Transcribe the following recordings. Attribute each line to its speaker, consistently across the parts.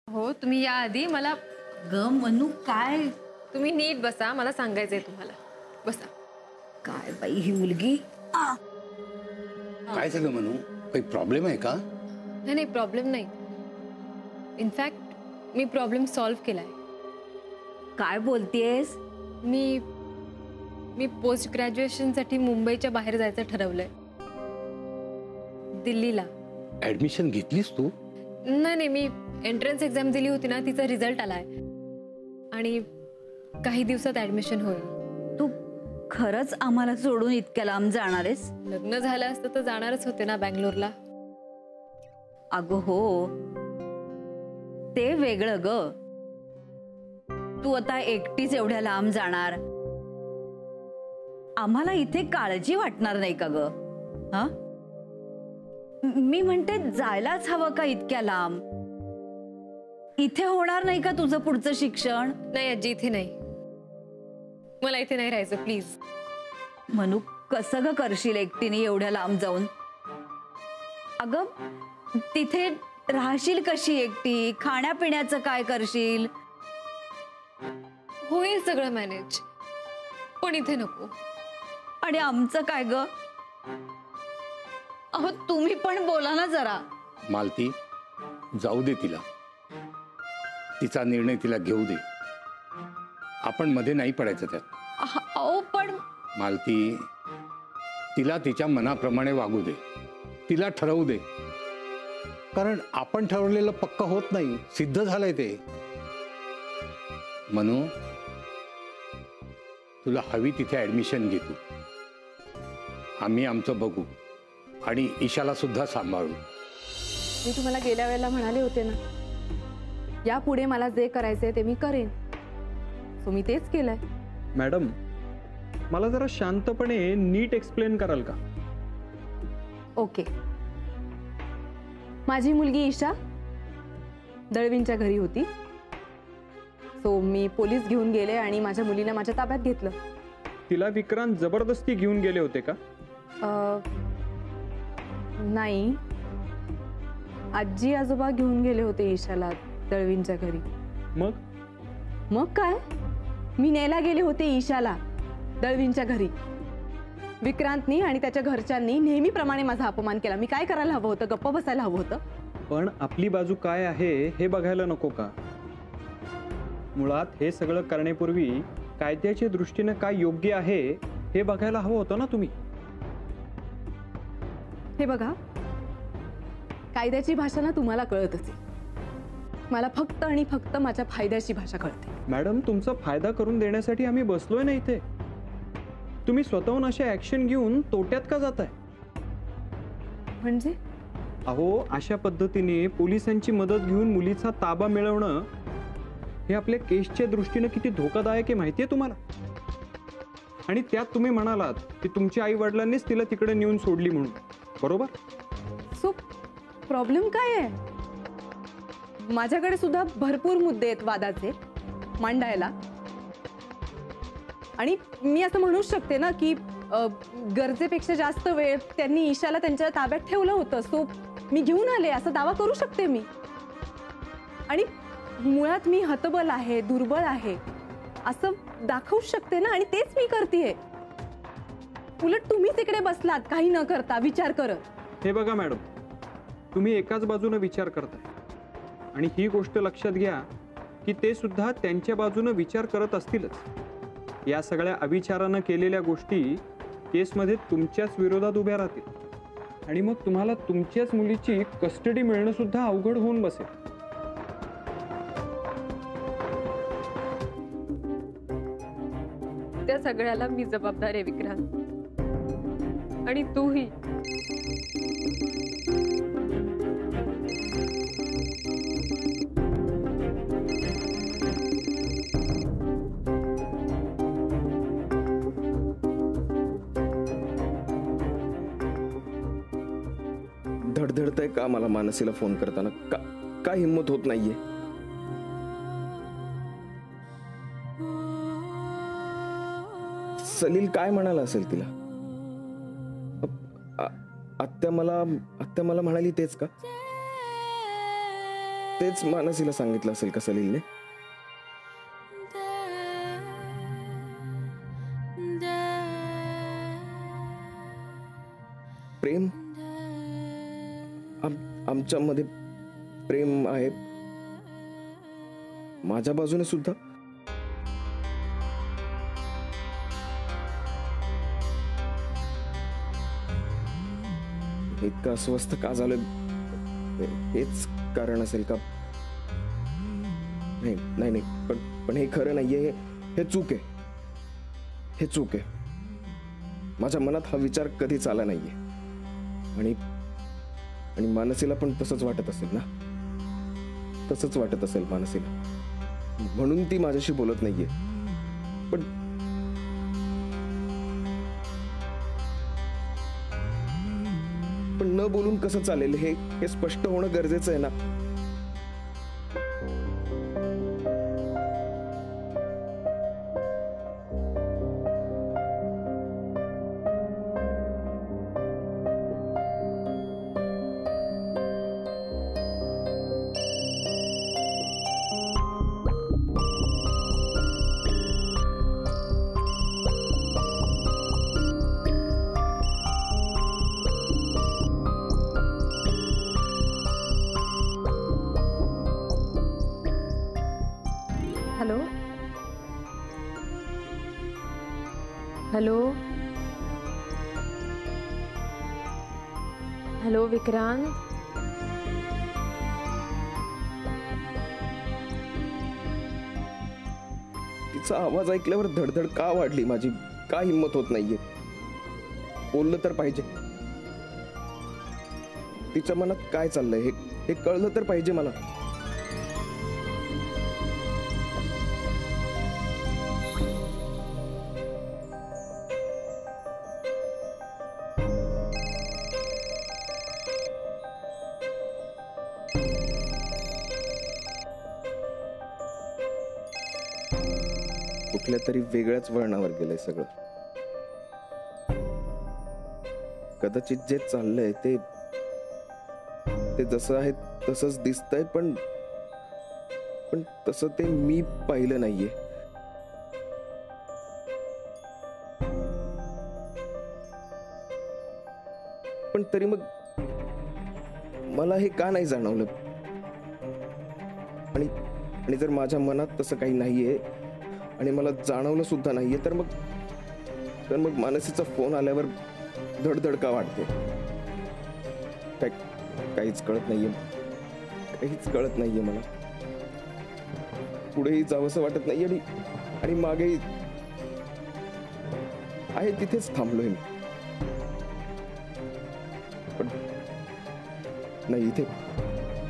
Speaker 1: हो, तुम्ही या आधी मला
Speaker 2: मनू काय
Speaker 1: तुम्ही नीट बसा, मला सांगायचंय तुम्हाला. बसा.
Speaker 2: काय बाई ही मुलगी
Speaker 3: काय झालं मनू? काही प्रॉब्लेम आहे का?
Speaker 1: नाही प्रॉब्लेम नाही. इनफॅक्ट मी प्रॉब्लेम सॉल्व्ह केलाय.
Speaker 2: काय बोलतेस?
Speaker 1: मी पोस्ट ग्रॅज्युएशनसाठी मुंबईच्या बाहेर जायचं ठरवलंय. दिल्लीला.
Speaker 3: ऍडमिशन घेतलीस तू?
Speaker 1: नाही मी एंट्रन्स एक्झाम दिली होती ना, तिचा रिझल्ट आलाय आणि काही दिवसात ऍडमिशन होईल.
Speaker 2: तू खरंच आम्हाला सोडून इतक्या लांब जाणार आहेस?
Speaker 1: लग्न झालं असतं तर जाणारच होते ना बँगलोरला.
Speaker 2: अगं हो, ते वेगळं ग. तू आता एकटीच एवढ्या लांब जाणार, आम्हाला इथे काळजी वाटणार नाही का ग? हा, मी म्हणते जायलाच हवं का इतक्या लांब? इथे होणार नाही का तुझं पुढचं शिक्षण?
Speaker 1: नाही आजी, इथे नाही. मला इथे नाही राहायचं, प्लीज.
Speaker 2: मनू, कसं ग करशील एकटीने एवढ्या लांब जाऊन? अगं तिथे राहशील कशी एकटी? खाण्यापिण्याचं काय करशील?
Speaker 1: होईल सगळं मॅनेज, पण इथे नको.
Speaker 2: आणि आमचं काय ग? अहो तुम्ही पण बोला ना जरा.
Speaker 3: मालती, जाऊ दे तिला. तिचा निर्णय तिला घेऊ दे. आपण मध्ये नाही पडायचं त्यात.
Speaker 2: अहो पण
Speaker 3: मालती, तिला तिच्या मनाप्रमाणे वागू दे. तिला ठरवू दे. कारण आपण ठरवलेलं पक्क होत नाही, सिद्ध झालंय ते. मनू, तुला हवी तिथे ऍडमिशन घे तू. आम्ही आमचं बघू आणि ईशाला सुद्धा सांभाळू.
Speaker 4: मी तुम्हाला गेल्या वेळेला म्हणाले होते ना, यापुढे मला जे करायचंय ते मी करेन. सो मी तेच केलंय.
Speaker 5: मॅडम, मला जरा शांतपणे नीट एक्सप्लेन कराल का?
Speaker 4: ओके. माझी मुलगी ईशा दळवींच्या घरी होती. सो मी पोलीस घेऊन गेले आणि माझ्या मुलीला माझ्या ताब्यात घेतलं.
Speaker 5: तिला विक्रांत जबरदस्ती घेऊन गेले होते का?
Speaker 4: नाही, आजी आजोबा घेऊन गेले होते ईशाला दळवींच्या घरी.
Speaker 5: मग
Speaker 4: काय, मी न्यायला गेले होते ईशाला दळवींच्या घरी. विक्रांतनी आणि त्याच्या घरच्यांनी नेहमीप्रमाणे माझा अपमान केला. मी काय करायला हवं होतं? गप्प बसायला हवं होतं.
Speaker 5: पण आपली बाजू काय आहे हे बघायला नको का? मुळात हे सगळं करण्यापूर्वी कायद्याच्या दृष्टीने काय योग्य आहे हे बघायला हवं होतं ना तुम्ही.
Speaker 4: हे बघा, कायद्याची भाषा ना तुम्हाला कळत असेल, मला फक्त आणि फक्त माझ्या फायद्याची भाषा कळते.
Speaker 5: मॅडम, तुमचा फायदा करून देण्यासाठी आम्ही बसलोय ना इथे. तुम्ही स्वतःहून अशा ऍक्शन घेऊन तोट्यात का जाताय?
Speaker 4: म्हणजे?
Speaker 5: अहो, अशा पद्धतीने पोलिसांची मदत घेऊन मुलीचा ताबा मिळवणं हे आपल्या केसच्या दृष्टीने किती धोकादायक आहे माहितीये तुम्हाला? आणि त्यात तुम्ही म्हणालात की तुमच्या आई वडिलांनीच तिला तिकडे नेऊन सोडली म्हणून, बरोबर?
Speaker 4: सो प्रॉब्लेम काय आहे? माझ्याकडे सुद्धा भरपूर मुद्दे आहेत वादाचे मांडायला. आणि मी असं म्हणू शकते ना की गरजेपेक्षा जास्त वेळ त्यांनी ईशाला त्यांच्या ताब्यात ठेवलं होतं, सो मी घेऊन आले असा दावा करू शकते मी. आणि मुळात मी हतबल आहे, दुर्बळ आहे असं दाखवू शकते ना, आणि तेच मी करतेय. उलट तुम्हीच इकडे बसलात काही न करता, विचार करत.
Speaker 5: हे बघा मॅडम, तुम्ही एकाच बाजूने विचार करताय आणि ही गोष्ट लक्षात घ्या की ते सुद्धा त्यांच्या बाजूने विचार करत असतीलच. या सगळ्या अविचारानं केलेल्या गोष्टी केसमध्ये तुमच्याच विरोधात उभ्या राहतील आणि मग तुम्हाला तुमच्याच मुलीची कस्टडी मिळणं सुद्धा अवघड होऊन बसेल.
Speaker 1: त्या सगळ्याला मी जबाबदार आहे विक्रांत, आणि तूही.
Speaker 6: धडधडतंय का मला मानसीला फोन करताना? का हिम्मत होत नाहीये? सलील काय म्हणाला असेल तिला? आत्या मला म्हणाली तेच का? तेच मानसीला सांगितलं असेल का सलीलने? प्रेम आमच्यामध्ये प्रेम आहे माझ्या बाजूने सुद्धा. इतकं अस्वस्थ का झालं हेच कारण असेल का? नाही नाही नाही, पण हे खरं नाहीये. हे चूक आहे. हे चूक आहे. माझ्या मनात हा विचार कधीच आला नाहीये. आणि मानसीला पण तसंच वाटत असेल ना. तसंच वाटत असेल मानसीला, म्हणून ती माझ्याशी बोलत नाहीये. पण न बोलून कसं चालेल? हे स्पष्ट होणं गरजेचं आहे ना.
Speaker 4: Hello hello hello Vikrant.
Speaker 6: तिचा आवाज ऐकल्यावर धडधड का वाढली माझी? का हिम्मत होत नाहीये? बोललं तर पाहिजे. तिच्या मनात काय चाललंय हे कळलं तर पाहिजे मला. कुठल्या तरी वेगळ्याच वळणावर गेलंय सगळं. कदाचित जे चाललंय ते जसं आहे तसंच दिसतंय, पण तसं ते मी पाहिलं नाहीये. पण तरी मग मला हे का नाही जाणवलं? आणि जर माझ्या मनात तसं काही नाहीये आणि मला जाणवलं सुद्धा नाहीये, तर मग मानसीचा फोन आल्यावर धडधड का वाटते? काहीच कळत नाहीये. काहीच कळत नाहीये मला. पुढेही जावंसं वाटत नाहीये आणि मागेही आहे तिथेच थांबलोय मी. पण नाही,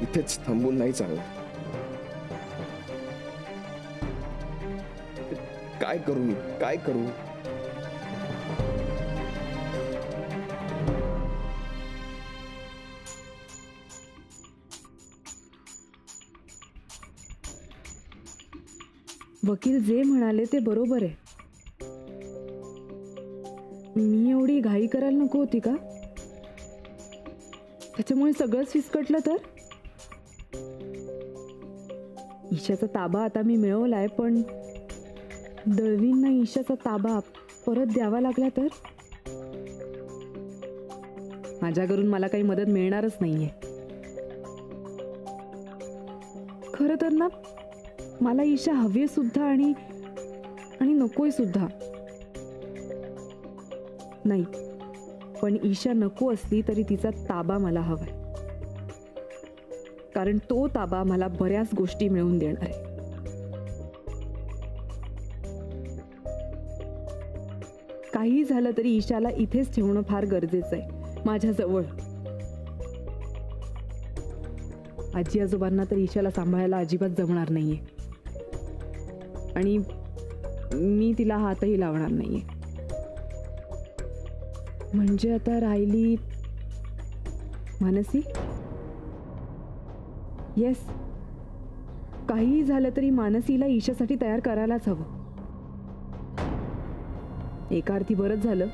Speaker 6: इथेच थांबून नाही चालणार. काय करू मी? काय करू?
Speaker 4: वकील जे म्हणाले ते बरोबर आहे. मी एवढी घाई करायला नको होती का? त्याच्यामुळे सगळंच फिसकटलं तर? ईशाचा ताबा आता मी मिळवलाय, पण दळवींना ईशाचा ताबा परत द्यावा लागला तर? माझ्याकडून मला काही मदत मिळणारच नाहीये. खरं तर ना, मला ईशा हवी सुद्धा आणि नकोय सुद्धा. नाही, पण ईशा नको असली तरी तिचा ताबा मला हवाय. कारण तो ताबा मला बऱ्याच गोष्टी मिळवून देणार आहे. काही झालं तरी ईशाला इथेच ठेवणं फार गरजेचं आहे, माझ्याजवळ. आजी आजोबांना तर ईशाला सांभाळायला अजिबात जमणार नाहीये आणि मी तिला हातही लावणार नाहीये. म्हणजे आता राहिली मानसी. येस, काहीही झालं तरी मानसीला ईशासाठी तयार करायलाच हवं. एका अर्थी बरंच झालं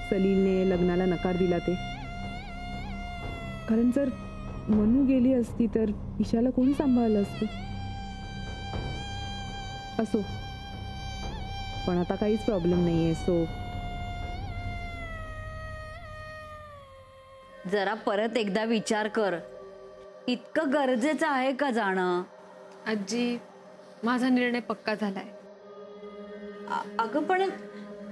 Speaker 4: सलीलने लग्नाला नकार दिला ते. कारण जर मनू गेली असती तर ईशाला कोणी सांभाळलं असतं. असो, पण आता काहीच प्रॉब्लेम नाहीये. सो
Speaker 2: जरा परत एकदा विचार कर. इतकं गरजेचं आहे का जाणं?
Speaker 1: आजी, माझा निर्णय पक्का झालाय.
Speaker 2: अगं पण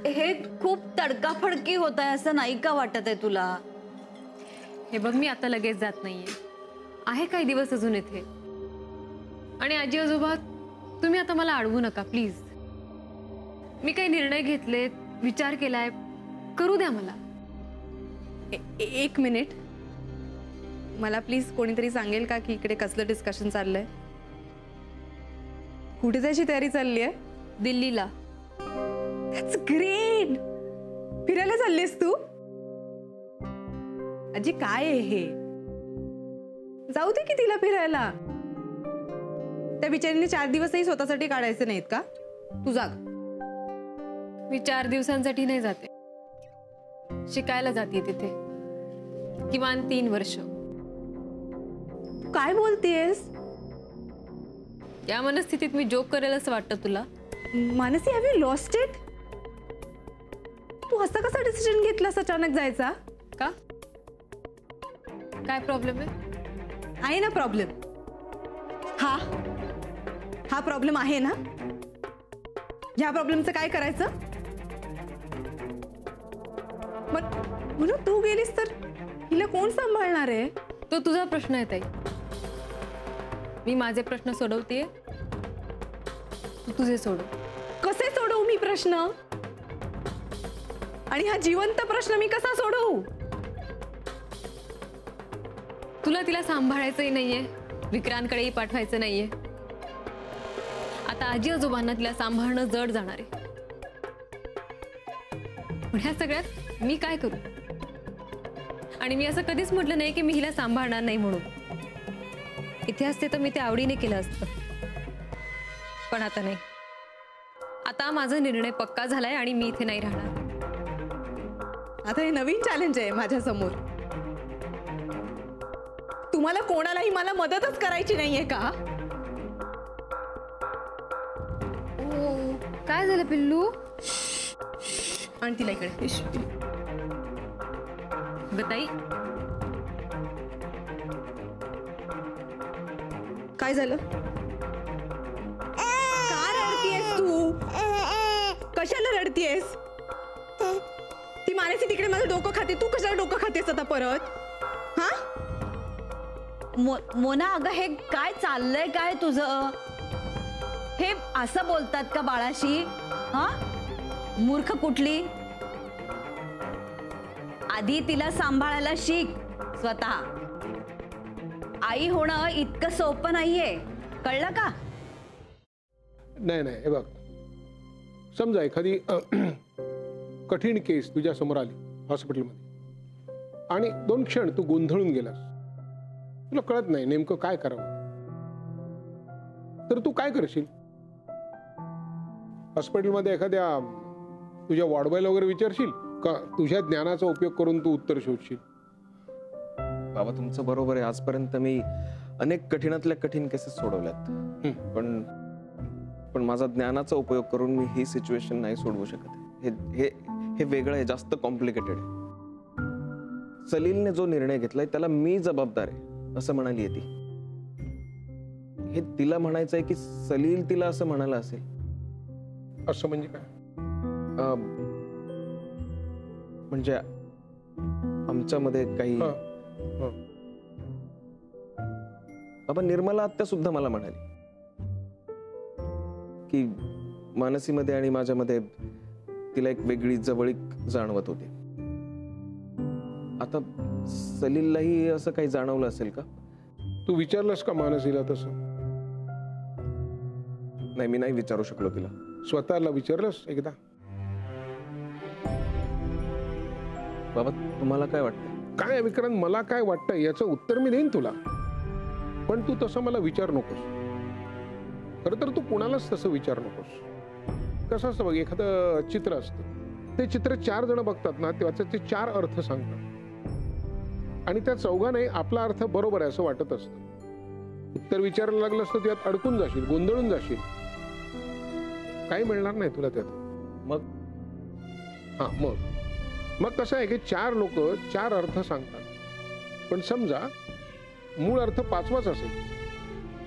Speaker 2: हे खूप तडकाफडकी होत आहे असं नाही का वाटत आहे तुला?
Speaker 1: हे बघ, मी आता लगेच जात नाहीये. आहे काही दिवस अजून इथे. आणि आजी आजोबा, तुम्ही आता मला अडवू नका प्लीज. मी काही निर्णय घेतलेत, विचार केलाय, करू द्या मला.
Speaker 4: एक मिनिट, मला प्लीज कोणीतरी सांगेल का की इकडे कसलं डिस्कशन चाललंय? कुठे जायची तयारी चालली आहे?
Speaker 1: दिल्लीला.
Speaker 4: That's great. फिरायला चाललीस तू? आजी, काय आहे हे? जाऊ दे की तिला फिरायला. त्या बिचारीने 4 दिवसही स्वतःसाठी काढायचे नाहीत का? तू जाग.
Speaker 1: मी 4 दिवसांसाठी नाही जाते, शिकायला जाते तिथे. किमान 3 वर्ष.
Speaker 4: तू काय बोलतेस?
Speaker 1: या मनस्थितीत मी जोक करेल असं वाटतं तुला?
Speaker 4: Mansi, have you lost it? तू असा कसा डिसिजन घेतलास अचानक जायचा?
Speaker 1: का? काय प्रॉब्लेम आहे?
Speaker 4: आहे ना प्रॉब्लेम. हा प्रॉब्लेम आहे ना? ह्या प्रॉब्लेमचं काय करायचं? म्हणून तू गेलीस तर हिला कोण सांभाळणार आहे?
Speaker 1: तो तुझा प्रश्न आहे ताई. मी माझे प्रश्न सोडवते, तू तुझे सोडव.
Speaker 4: कसे सोडवू मी प्रश्न? आणि हा जिवंत प्रश्न मी कसा सोडवू?
Speaker 1: तुला तिला सांभाळायचंही नाहीये, विक्रांतकडेही पाठवायचं नाहीये. आता आजी आजोबांना तिला सांभाळणं जड जाणार आहे. पण ह्या सगळ्यात मी काय करू? आणि मी असं कधीच म्हटलं नाही की मी हिला सांभाळणार नाही म्हणून. इथे असते तर मी ते आवडीने केलं असतं, पण आता नाही. आता माझा निर्णय पक्का झालाय आणि मी इथे नाही राहणार.
Speaker 4: आता हे नवीन चॅलेंज आहे माझ्या समोर. तुम्हाला कोणालाही मला मदतच करायची नाहीये का?
Speaker 1: काय झालं पिल्लू?
Speaker 4: आणि तिला इकडे.
Speaker 1: बताई,
Speaker 4: काय झालं? का रडतीयेस तू? कशाला रडतीयेस? ती मानसी तिकडे माझं डोकं खाते, तू कशाला डोकं खातेस आता परत? हा
Speaker 2: मोना, अगं हे काय चाललंय काय तुझं? हे असं बोलतात का बाळाशी? हा, मूर्ख कुठली. आधी तिला सांभाळायला शिक स्वतः. आई होणं इतकं सोपं नाहीये, कळलं का?
Speaker 7: नाही नाही, हे बघ, समजा एखादी कठीण केस तुझ्या समोर आली हॉस्पिटलमध्ये आणि 2 क्षण तू गोंधळून गेलास, तुला कळत नाही नेमकं काय करावं, तर तू काय करशील? हॉस्पिटलमध्ये एखाद्या तुझ्या वॉर्डबॉयला वगैरे विचारशील का तुझ्या ज्ञानाचा उपयोग करून तू उत्तर शोधशील?
Speaker 6: बाबा, तुमचं बरोबर आहे. आजपर्यंत मी अनेक कठीणातल्या कठीण केसेस सोडवल्यात, पण माझा ज्ञानाचा उपयोग करून मी ही सिच्युएशन नाही सोडवू शकत. हे वेगळं आहे, जास्त कॉम्प्लिकेटेड आहे. सलीलने जो निर्णय घेतलाय त्याला मी जबाबदार आहे असं म्हणाली ती. हे तिला म्हणायचंय की सलील तिला असं म्हणाला असेल?
Speaker 7: असं म्हणजे काय?
Speaker 6: म्हणजे आमच्यामध्ये काही बाबा, निर्मला आत्या सुद्धा मला म्हणाली की मानसीमध्ये आणि माझ्यामध्ये तिला एक वेगळी जवळीक जाणवत होती. आता सलीललाही असं काही जाणवलं असेल का?
Speaker 7: तू विचारलंस का मानसीला तसं?
Speaker 6: नाही, मी नाही विचारू शकलो तिला.
Speaker 7: स्वतःला विचारलंस एकदा?
Speaker 6: बाबा, तुम्हाला काय वाटतं?
Speaker 7: काय विक्रांत, मला काय वाटतं याचं उत्तर मी देईन तुला, पण तू तसं मला विचार नकोस. खरं तर तू कुणालाच तसं विचार नकोस. कसं असतं बघ, एखादं चित्र असतं, ते चित्र 4 जण बघतात ना, तेव्हा ते 4 अर्थ सांगतात. आणि त्या चौघांनाही आपला अर्थ बरोबर आहे असं वाटत असतं. उत्तर विचारायला लागलंस तर त्यात अडकून जाशील, गोंधळून जाशील, काही मिळणार नाही तुला त्यात.
Speaker 6: मग
Speaker 7: मग कसं आहे की 4 लोक 4 अर्थ सांगतात, पण समजा मूळ अर्थ 5वाच असेल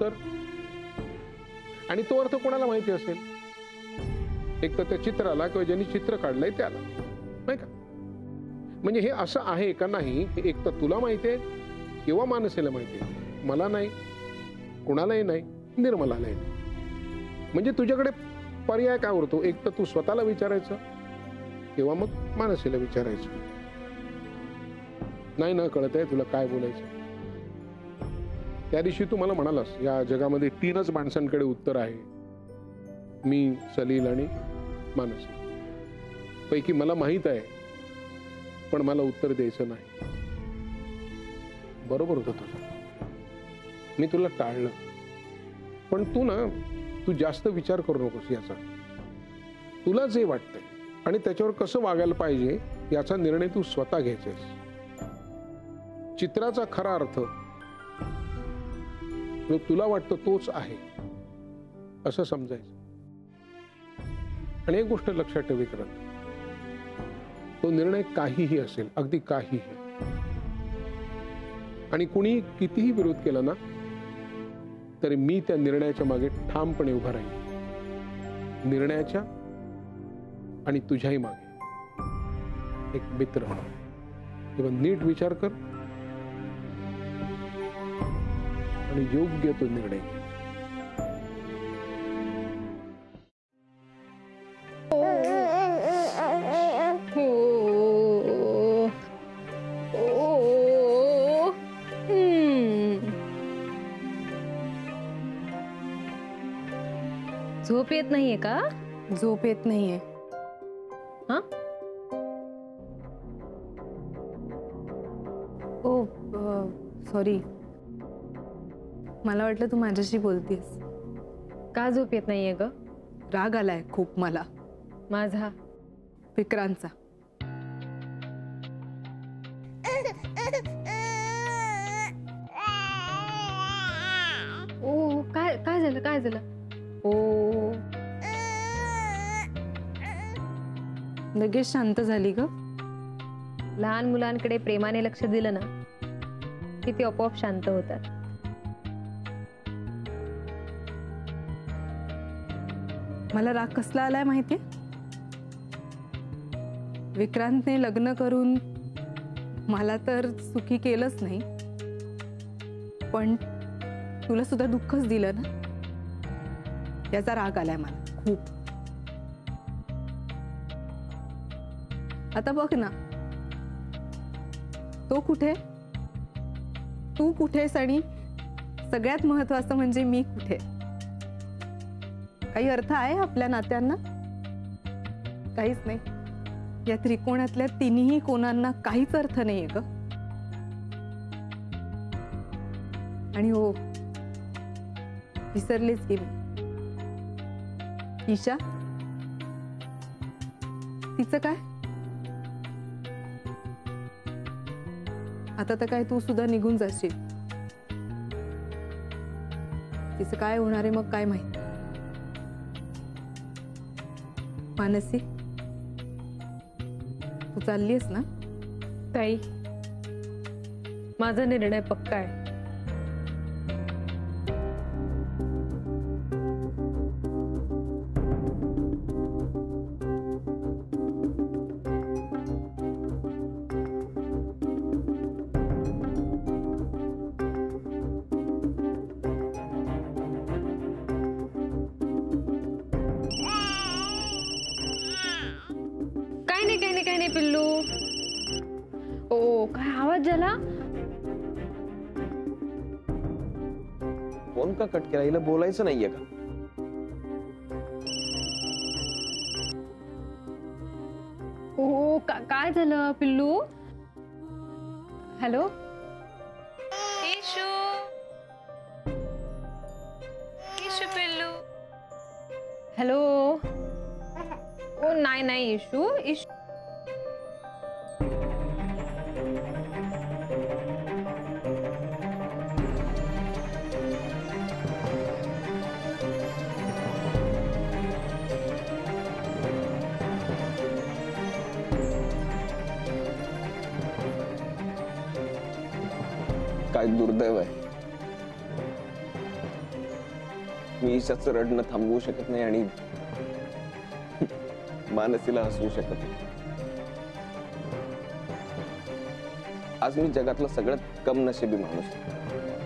Speaker 7: तर, आणि तो अर्थ कोणाला माहिती असेल? एक तर त्या चित्राला किंवा ज्यांनी चित्र काढलंय त्याला, नाही का? म्हणजे हे असं आहे का नाही हे एक तर तुला माहिती आहे किंवा मानसीला माहिती आहे, मला नाही, कुणालाही नाही, निर्मलालाही नाही. म्हणजे तुझ्याकडे पर्याय काय उरतो? एक तर तू स्वतःला विचारायचं किंवा मग मानसीला विचारायचं. नाही ना कळत आहे तुला काय बोलायचं. त्या दिवशी तू मला म्हणालास या जगामध्ये 3च माणसांकडे उत्तर आहे, मी, सलील आणि मानसी. पैकी मला माहित आहे पण मला उत्तर द्यायचं नाही. बरोबर होतं तुझं, मी तुला टाळलं. पण तू जास्त विचार करू नकोस याचा. तुला जे वाटतंय आणि त्याच्यावर कसं वागायला पाहिजे याचा निर्णय तू स्वतः घ्यायचास. चित्राचा खरा अर्थ जो तुला वाटतं तोच आहे असं समजायचं. आणि एक गोष्ट लक्षात ठेवी करत, तो निर्णय काहीही असेल, अगदी काहीही, आणि कुणी कितीही विरोध केला ना तरी मी त्या निर्णयाच्या मागे ठामपणे उभा राहील. निर्णयाच्या आणि तुझ्याही मागे एक मित्र म्हणून. तेव्हा नीट विचार कर आणि योग्य तो निर्णय घे.
Speaker 1: झोप येत नाहीये का?
Speaker 4: झोप येत नाहीये.
Speaker 1: हा?
Speaker 4: ओ सॉरी, मला वाटलं तू माझ्याशी बोलतीस.
Speaker 1: का झोप येत नाहीये ग?
Speaker 4: राग आलाय खूप मला,
Speaker 1: माझा?
Speaker 4: विक्रांतचा.
Speaker 1: ओ काय काय झालं, काय झालं? ओ
Speaker 4: लगेच शांत झाली ग.
Speaker 1: लहान मुलांकडे प्रेमाने लक्ष दिलं ना की ते आपोआप शांत होतात.
Speaker 4: मला राग कसला आलाय माहितीये? विक्रांतने लग्न करून मला तर सुखी केलंच नाही, पण तुला सुद्धा दुःखच दिलं ना, याचा राग आलाय मला खूप. आता बघ ना, तो कुठे, तू कुठेस, आणि सगळ्यात महत्वाचं म्हणजे मी कुठे. काही अर्थ आहे आपल्या नात्यांना? काहीच नाही. या त्रिकोणातल्या 3ही कोणांना काहीच अर्थ नाहीये ग. आणि हो, विसरलेच की मी, ईशा, तिचं काय? आता तर काय तू सुद्धा निघून जाशील. तिचं काय होणार आहे मग काय माहिती. मानसी, तू चाललीस ना?
Speaker 1: ताई, माझा निर्णय पक्का आहे. काही नाही पिल्लू. ओ काय आवाज झाला?
Speaker 6: फोन का कट केला? हिला बोलायचं नाहीये का?
Speaker 1: ओ काय झालं पिल्लू? हॅलो ईशू, ईशू पिल्लू. हॅलो. ओ नाही ईशू, ईशू
Speaker 6: काय दुर्दैव आहे. मी ईशाचं रडणं थांबवू शकत नाही आणि मानसीला हसवू शकत नाही. आज मी जगातला सगळ्यात कम नशिबी माणूस आहे.